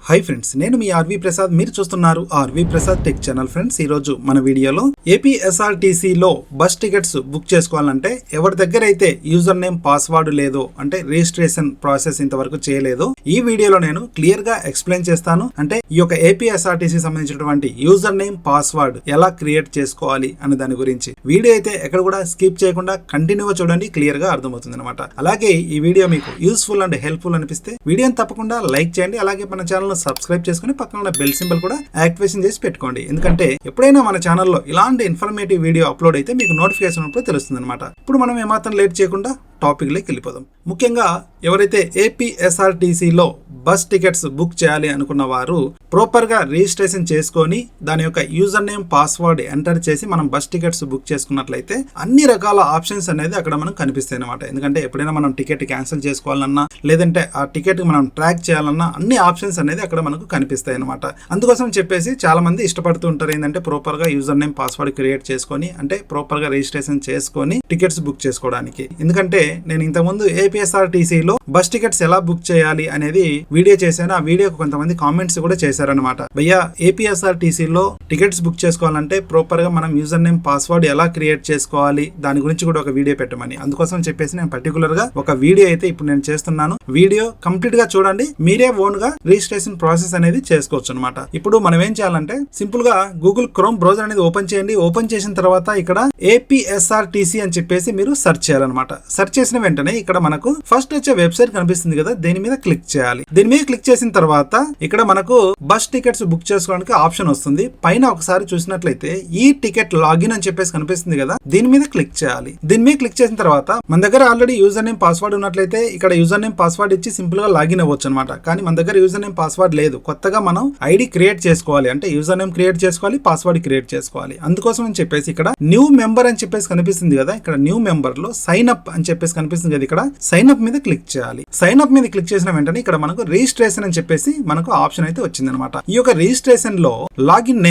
Hi friends, నేను మీ RV Prasad. మీరు చూస్తున్నారు R V Prasad tech channel. Friends, ఈ రోజు మన వీడియోలో ఏపీఎస్ఆర్టీసీలో బస్ టికెట్స్ బుక్ చేసుకోవాలంటే ఎవరి దగ్గర అయితే యూజర్ నేమ్ పాస్వర్డ్ లేదో, అంటే రిజిస్ట్రేషన్ ప్రాసెస్ ఇంతవరకు చేయలేదో, ఈ వీడియోలో నేను క్లియర్ గా ఎక్స్ప్లెయిన్ చేస్తాను. అంటే ఈ యొక్క ఏపీఎస్ఆర్టీసీ సంబంధించినటువంటి యూజర్ నేమ్ పాస్వర్డ్ ఎలా క్రియేట్ చేసుకోవాలి అనే దాని గురించి వీడియో అయితే ఎక్కడ కూడా స్కిప్ చేయకుండా కంటిన్యూగా చూడండి, క్లియర్ గా అర్థమవుతుంది అనమాట. అలాగే ఈ వీడియో మీకు యూస్ఫుల్ అండ్ హెల్ప్ఫుల్ అనిపిస్తే వీడియోని తప్పకుండా లైక్ చేయండి. అలాగే మన ఛానల్ సబ్స్క్రైబ్ చేసుకుని పక్కన ఉన్న బెల్ సింబల్ కూడా యాక్టివేషన్ చేసి పెట్టుకోండి. ఎందుకంటే ఎప్పుడైనా మన ఛానల్లో ఇలాంటి ఇన్ఫర్మేటివ్ వీడియో అప్లోడ్ అయితే మీకు నోటిఫికేషన్ ఉన్నప్పుడు తెలుస్తుంది అనమాట. ఇప్పుడు మనం ఏమాత్రం లేట్ చేయకుండా టాపిక్ లోకి వెళ్ళిపోదాం. ముఖ్యంగా ఎవరైతే ఏపీఎస్ఆర్టీసీలో బస్ టికెట్స్ బుక్ చేయాలి అనుకున్న వారు ప్రాపర్ గా రిజిస్ట్రేషన్ చేసుకొని దాని యొక్క యూజర్ నేమ్ పాస్వర్డ్ ఎంటర్ చేసి మనం బస్ టికెట్స్ బుక్ చేసుకున్నట్లయితే అన్ని రకాల ఆప్షన్స్ అనేది అక్కడ మనకు కనిపిస్తాయి అనమాట. ఎందుకంటే ఎప్పుడైనా మనం టికెట్ క్యాన్సిల్ చేసుకోవాలన్నా, లేదంటే ఆ టికెట్ మనం ట్రాక్ చేయాలన్నా అన్ని ఆప్షన్స్ అనేది అక్కడ మనకు కనిపిస్తాయి అనమాట. అందుకోసం చెప్పేసి చాలా మంది ఇష్టపడుతూ ఉంటారు ఏంటంటే ప్రాపర్ గా యూజర్ నేమ్ పాస్వర్డ్ క్రియేట్ చేసుకొని, అంటే ప్రాపర్ గా రిజిస్ట్రేషన్ చేసుకొని టికెట్స్ బుక్ చేసుకోవడానికి. ఎందుకంటే నేను ఇంతకుముందు ఏపీఎస్ఆర్టీసీలో బస్ టికెట్స్ ఎలా బుక్ చేయాలి అనేది వీడియో చేశాను. ఆ వీడియోకి కొంతమంది కామెంట్స్ కూడా చేశారనమాట. భయ్యా, ఏపీఎస్ఆర్టీసీలో టికెట్స్ బుక్ చేసుకోవాలంటే ప్రాపర్ గా మనం యూజర్ నేమ్ పాస్వర్డ్ ఎలా క్రియేట్ చేసుకోవాలి, దాని గురించి కూడా ఒక వీడియో పెట్టమని. అందుకోసం చెప్పేసి నేను పర్టికులర్ గా ఒక వీడియో అయితే ఇప్పుడు నేను చేస్తున్నాను. వీడియో కంప్లీట్ గా చూడండి, మీరే ఓన్ గా రిజిస్ట్రేషన్ ప్రాసెస్ అనేది చేసుకోవచ్చు అనమాట. ఇప్పుడు మనం ఏం చేయాలంటే సింపుల్ గా గూగుల్ క్రోమ్ బ్రౌజర్ అనేది ఓపెన్ చేయండి. ఓపెన్ చేసిన తర్వాత ఇక్కడ ఏపీఎస్ఆర్టీసీ అని చెప్పేసి మీరు సెర్చ్ చేయాలన్నమాట. సెర్చ్ చేసిన వెంటనే ఇక్కడ మనకు ఫస్ట్ వచ్చే వెబ్సైట్ కనిపిస్తుంది కదా, దీని మీద క్లిక్ చేయాలి. దీని మీద క్లిక్ చేసిన తర్వాత ఇక్కడ మనకు బస్ టికెట్స్ బుక్ చేసుకోవడానికి ఆప్షన్ వస్తుంది. పైన ఒకసారి చూసినట్లయితే ఈ టికెట్ లాగిన్ అని చెప్పేసి కనిపిస్తుంది కదా, దీని మీద క్లిక్ చేయాలి. దీని మీద క్లిక్ చేసిన తర్వాత మన దగ్గర ఆల్రెడీ యూజర్ నేమ్ పాస్వర్డ్ ఉన్నట్లయితే ఇక్కడ యూజర్ నేమ్ పాస్వర్డ్ ఇచ్చి సింపుల్ గా లాగిన్ అవ్వచ్చు అనమాట. కానీ మన దగ్గర యూజర్ నేమ్ పాస్వర్డ్ లేదు, కొత్తగా మనం ఐడి క్రియేట్ చేసుకోవాలి. అంటే యూజర్ నేమ్ క్రియేట్ చేసుకోవాలి, పాస్వర్డ్ క్రియేట్ చేసుకోవాలి. అందుకోసం అని చెప్పేసి ఇక్కడ న్యూ మెంబర్ అని చెప్పేసి కనిపిస్తుంది కదా, ఇక్కడ న్యూ మెంబర్ లో సైన్ అప్ అని చెప్పేసి కనిపిస్తుంది కదా, ఇక్కడ సైన్ అప్ మీద క్లిక్ చేయాలి. సైన్ అప్ మీద క్లిక్ చేసిన వెంటనే ఇక్కడ మనకు రిజిస్ట్రేషన్ అని చెప్పేసి మనకు ఆప్షన్ అయితే వచ్చింది అనమాట. ఈ యొక్క రిజిస్ట్రేషన్ లో లాగిన్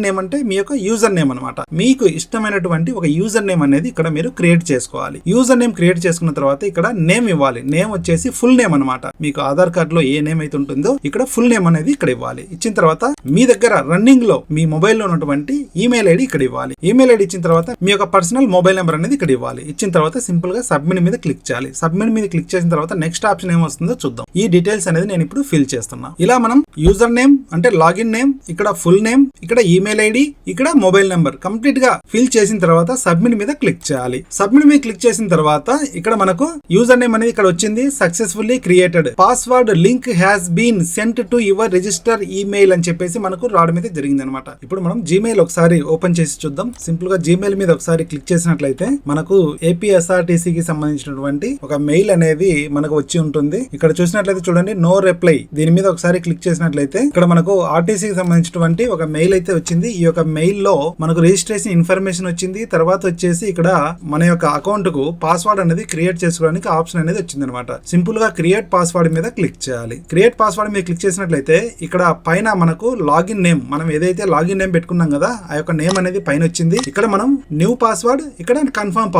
నేమ్ అంటే మీ యొక్క యూజర్ నేమ్ అనమాట. మీకు ఇష్టమైనటువంటి ఒక యూజర్ నేమ్ అనేది ఇక్కడ మీరు క్రియేట్ చేసుకోవాలి. యూజర్ నేమ్ క్రియేట్ చేసుకున్న తర్వాత ఇక్కడ నేమ్ ఇవ్వాలి. నేమ్ వచ్చేసి ఫుల్ నేమ్ అనమాట. మీకు ఆధార్ కార్డ్ లో ఏ నేమ్ అయితే ఉంటుందో ఇక్కడ ఫుల్ నేమ్ అనేది ఇక్కడ ఇవ్వాలి. ఇచ్చిన తర్వాత మీ దగ్గర రన్నింగ్ లో మీ మొబైల్ లో ఉన్నటువంటి ఈమెయిల్ ఐడి ఇక్కడ ఇవ్వాలి. ఈమెయిల్ ఐడి ఇచ్చిన తర్వాత మీ యొక్క పర్సనల్ మొబైల్ నెంబర్ అనేది ఇక్కడ ఇవ్వాలి. ఇచ్చిన తర్వాత సింపుల్ గా సబ్మిట్ మీద క్లిక్ చేయాలి. సబ్మిట్ మీద క్లిక్ చేసిన తర్వాత నెక్స్ట్ ఆప్షన్ ఏమొస్తుందో చూద్దాం. ఈ డీటెయిల్స్ అనేది నేను ఇప్పుడు ఫిల్ చేస్తున్నా. ఇలా మనం యూజర్ నేమ్ అంటే లాగిన్ నేమ్, ఇక్కడ ఫుల్ నేమ్, ఇక్కడ ఈమెయిల్ ఐడి, ఇక్కడ మొబైల్ నెంబర్ కంప్లీట్ గా ఫిల్ చేసిన తర్వాత సబ్మిట్ మీద క్లిక్ చేయాలి. సబ్మిట్ మీద క్లిక్ చేసిన తర్వాత ఇక్కడ మనకు యూజర్ నేమ్ అనేది ఇక్కడ వచ్చింది, successfully created, password link has been sent to your register email అని చెప్పేసి మనకు రావడం అయితే జరిగింది అనమాట. ఇప్పుడు మనం జీమెయిల్ ఒకసారి ఓపెన్ చేసి చూద్దాం. సింపుల్ గా జీమెయిల్ మీద ఒకసారి క్లిక్ చేసినట్లయితే మనకు ఏపీఎస్ఆర్టీసీకి సంబంధించినటువంటి ఒక మెయిల్ అనేది మనకు వచ్చి ఉంటుంది. ఇక్కడ చూసినట్లయితే చూడండి, నో రిప్లై. దీని మీద ఒకసారి క్లిక్ చేసినట్లయితే ఇక్కడ మనకు ఆర్టీసీకి సంబంధించినటువంటి ఒక మెయిల్ అయితే వచ్చింది. ఈ యొక్క మెయిల్ లో మనకు రిజిస్ట్రేషన్ ఇన్ఫర్మేషన్ వచ్చింది. తర్వాత వచ్చేసి ఇక్కడ మన యొక్క అకౌంట్ కు పాస్వర్డ్ అనేది క్రియేట్ చేసుకోవడానికి ఆప్షన్ అనేది వచ్చింది అనమాట. సింపుల్ గా క్రియేట్ పాస్వర్డ్ మీద క్లిక్ చేయాలి. క్రియేట్ పాస్వర్డ్ మీద క్లిక్ చేసినట్లయితే ఇక్కడ పైన మనకు లాగిన్ నేమ్, మనం ఏదైతే లాగిన్ నేమ్ పెట్టుకున్నాం కదా, ఆ యొక్క నేమ్ అనేది పైన వచ్చింది. ఇక్కడ మనం న్యూ పాస్వర్డ్, ఇక్కడ కన్ఫర్మ్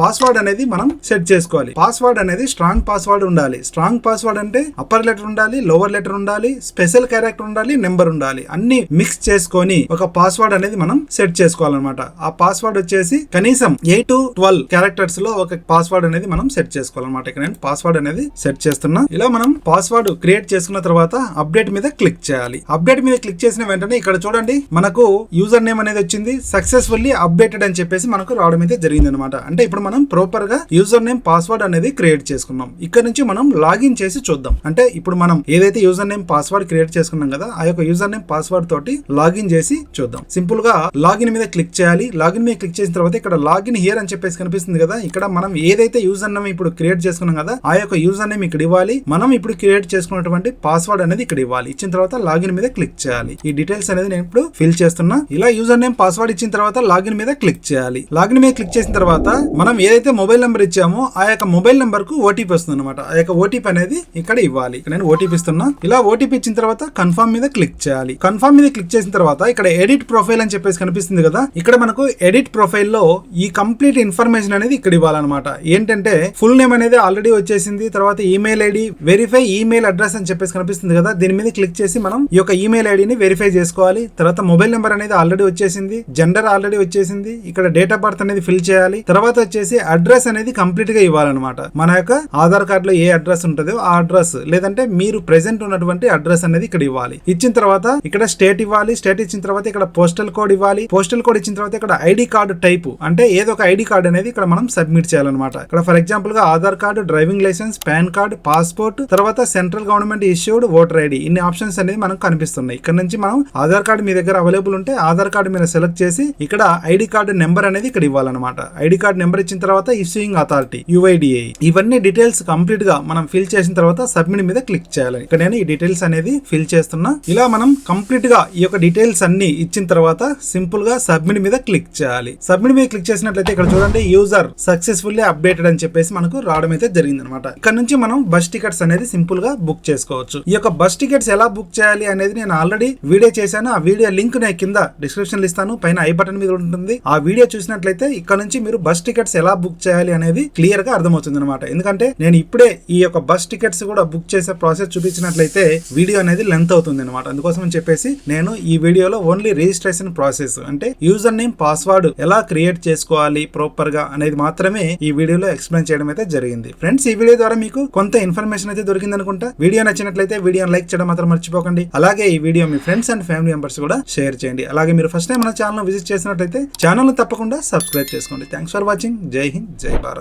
పాస్వర్డ్ అనేది మనం సెట్ చేసుకోవాలి. పాస్వర్డ్ అనేది స్ట్రాంగ్ పాస్వర్డ్ ఉండాలి. స్ట్రాంగ్ పాస్వర్డ్ అంటే అప్పర్ లెటర్ ఉండాలి, లోవర్ లెటర్ ఉండాలి, స్పెషల్ క్యారెక్టర్ ఉండాలి, నెంబర్ ఉండాలి. అన్ని మిక్స్ చేసుకొని ఒక పాస్వర్డ్ అనేది మనం సెట్ చేసుకోవాలన్నమాట. ఆ పాస్వర్డ్ వచ్చేసి కనీసం 8 to 12 క్యారెక్టర్స్ లో ఒక పాస్వర్డ్ అనేది మనం సెట్ చేసుకోవాలన్నమాట. ఇక్కడ నేను పాస్వర్డ్ అనేది సెట్ చేస్తున్నా. ఇలా మనం పాస్వర్డ్ క్రియేట్ చేసుకున్న తర్వాత అప్డేట్ మీద క్లిక్ చేయాలి. అప్డేట్ మీద క్లిక్ చేసిన వెంటనే ఇక్కడ చూడండి, మనకు యూజర్ నేమ్ అనేది వచ్చింది, సక్సెస్ఫుల్లీ అప్డేటెడ్ అని చెప్పేసి మనకు రావడం అయితే జరిగింది అనమాట. అంటే ఇప్పుడు మనం ప్రాపర్ గా యూజర్ నేమ్ పాస్వర్డ్ అనేది క్రియేట్ చేసుకున్నాం. ఇక్కడ నుంచి మనం లాగిన్ చేసి చూద్దాం. అంటే ఇప్పుడు మనం ఏదైతే యూజర్ నేమ్ పాస్వర్డ్ క్రియేట్ చేసుకున్నాం కదా, ఆ యొక్క యూజర్ నేమ్ పాస్వర్డ్ తోటి లాగిన్ చేసి చూద్దాం. సింపుల్ గా లాగిన్ మీద క్లిక్ చేయాలి. లాగిన్ మీద క్లిక్ చేసిన తర్వాత ఇక్కడ లాగిన్ హియర్ అని చెప్పేసి కనిపిస్తుంది కదా, ఇక్కడ మనం ఏదైతే యూజర్ నేమ్ ఇప్పుడు క్రియేట్ చేసుకున్నాం కదా, ఆ యొక్క యూజర్ నేమ్ ఇక్కడ ఇవ్వాలి. మనం ఇప్పుడు క్రియేట్ చేసుకున్నటువంటి పాస్వర్డ్ అనేది ఇక్కడ ఇవ్వాలి. ఇచ్చిన తర్వాత లాగిన్ మీద క్లిక్ చేయాలి. ఈ డీటెయిల్స్ అనేది నేను ఇప్పుడు ఫిల్ చేస్తున్నా. ఇలా యూజర్ నేమ్ పాస్వర్డ్ ఇచ్చిన తర్వాత లాగిన్ మీద క్లిక్ చేయాలి. లాగిన్ మీద క్లిక్ చేసిన తర్వాత మనం ఏదైతే మొబైల్ నెంబర్ ఇచ్చామో ఆ యొక్క మొబైల్ నెంబర్ కు ఓటీపీ వస్తుంది అనమాట. ఆ యొక్క ఓటీపీ అనేది ఇక్కడ ఇవ్వాలి. ఇక్కడ నేను ఓటీపీ ఇస్తున్నా. ఇలా ఓటీపీ ఇచ్చిన తర్వాత కన్ఫర్మ్ మీద క్లిక్ చేయాలి. కన్ఫర్మ్ మీద క్లిక్ చేసిన తర్వాత ఇక్కడ ఎడిట్ ప్రొఫైల్ అని చెప్పేసి కనిపిస్తుంది కదా, ఇక్కడ మనకు ఎడిట్ ప్రొఫైల్ లో ఈ కంప్లీట్ ఇన్ఫర్మేషన్ అనేది ఇక్కడ ఇవ్వాలన్నమాట. ఏంటంటే ఫుల్ నేమ్ అనేది ఆల్రెడీ వచ్చేసింది, తర్వాత email ID, verify email address అని చెప్పేసి కనిపిస్తుంది కదా, దీని మీద క్లిక్ చేసి మనం ఈ యొక్క ఈమెయిల్ ఐడిని వెరిఫై చేసుకోవాలి. తర్వాత మొబైల్ నెంబర్ అనేది ఆల్రెడీ వచ్చేసింది, జెండర్ ఆల్రెడీ వచ్చేసింది, ఇక్కడ డేట్ ఆఫ్ బర్త్ అనేది ఫిల్ చేయాలి. తర్వాత వచ్చేసి అడ్రస్ అనేది కంప్లీట్ గా ఇవ్వాలన్నమాట. మన యొక్క ఆధార్ కార్డ్ లో ఏ అడ్రస్ ఉంటుందో ఆ అడ్రస్, లేదంటే మీరు ప్రెసెంట్ ఉన్నటువంటి అడ్రస్ అనేది ఇక్కడ ఇవ్వాలి. ఇచ్చిన తర్వాత ఇక్కడ స్టేట్ ఇవ్వాలి. స్టేట్ ఇచ్చిన తర్వాత ఇక్కడ పోస్టల్ కోడ్ ఇవ్వాలి. పోస్టల్ కోడ్ ఇచ్చిన తర్వాత ఇక్కడ ఐడి కార్డు టైప్, అంటే ఏదో ఒక ఐడి కార్డ్ అనేది ఇక్కడ మనం సబ్మిట్ చేయాలన్నమాట. ఇక్కడ ఫర్ ఎగ్జాంపుల్ గా Aadhaar card, driving licence, PAN card, passport, తర్వాత central government issued voter ID, ఇన్ని ఆప్షన్స్ అనేది మనకు కనిపిస్తున్నాయి. ఇక్కడ నుంచి మనం ఆధార్ కార్డు మీ దగ్గర అవైలబుల్ ఉంటే ఆధార్ కార్డు మీద సెలెక్ట్ చేసి ఇక్కడ ఐడి కార్డు నెంబర్ అనేది ఇక్కడ ఇవ్వాలన్నమాట. ఐడి కార్డు నెంబర్ ఇచ్చిన తర్వాత ఇష్యూయింగ్ అథారిటీ UIDAI, ఇవన్నీ డీటెయిల్స్ కంప్లీట్ గా మనం ఫిల్ చేసిన తర్వాత సబ్మిట్ మీద క్లిక్ చేయాలి. ఇక్కడ నేను ఈ డీటెయిల్స్ అనేది ఫిల్ చేస్తున్నా. ఇలా మనం కంప్లీట్ గా ఈ యొక్క డీటెయిల్స్ అన్ని ఇచ్చిన తర్వాత సింపుల్ గా సబ్మిట్ మీద క్లిక్ చేయాలి. సబ్మిట్ మీద క్లిక్ చేసినట్లయితే ఇక్కడ చూడండి యూజర్ సక్సెస్ఫుల్లీ అప్డేటెడ్ అని చెప్పేసి మనకు రావడం అయితే జరిగింది అనమాట. ఇక్కడ నుంచి మనం బస్ టికెట్స్ అనేది సింపుల్ గా బుక్ చేసుకోవచ్చు. ఈ యొక్క బస్ టికెట్స్ ఎలా బుక్ చేయాలి అనేది నేను ఆల్రెడీ వీడియో చేశాను. ఆ వీడియో లింక్ నేను కింద డిస్క్రిప్షన్ లో ఇస్తాను, పైన ఐ బటన్ మీద ఉంటుంది. ఆ వీడియో చూసినట్లయితే ఇక్కడ నుంచి మీరు బస్ టికెట్స్ ఎలా బుక్ చేయాలి అనేది క్లియర్ గా అర్థమవుతుంది అనమాట. ఎందుకంటే నేను ఇప్పుడే ఈ యొక్క బస్ టికెట్స్ కూడా బుక్ చేసే ప్రాసెస్ చూపించినట్లయితే వీడియో అనేది లెంత్ అవుతుంది అనమాట. అందుకోసం అని చెప్పేసి నేను ఈ వీడియోలో ఓన్లీ రిజిస్ట్రేషన్ ప్రాసెస్, అంటే యూజర్ నేమ్ పాస్వర్డ్ ఎలా క్రియేట్ చేసుకోవాలి ప్రాపర్ గా అనేది మాత్రమే ఈ వీడియోలో ఎక్స్ప్లెయిన్ చేయడం అయితే జరిగింది. ఫ్రెండ్స్, ఈ వీడియో ద్వారా మీకు కొంత ఇన్ఫర్మేషన్ అయితే దొరికింది అనుకుంటా. వీడియో నచ్చినట్లయితే వీడియోని లైక్ చేయడం మాత్రం మర్చిపోకండి. అలాగే ఈ video me friends and family members కూడా షేర్ చేయండి. అలాగే మీరు ఫస్ట్ టైం మన ఛానల్ విజిట్ చేసినట్లయితే ఛానల్ తప్పకుండా సబ్స్క్రైబ్ చేసుకోండి. Thanks for watching. జై హింద్, జై భారత్.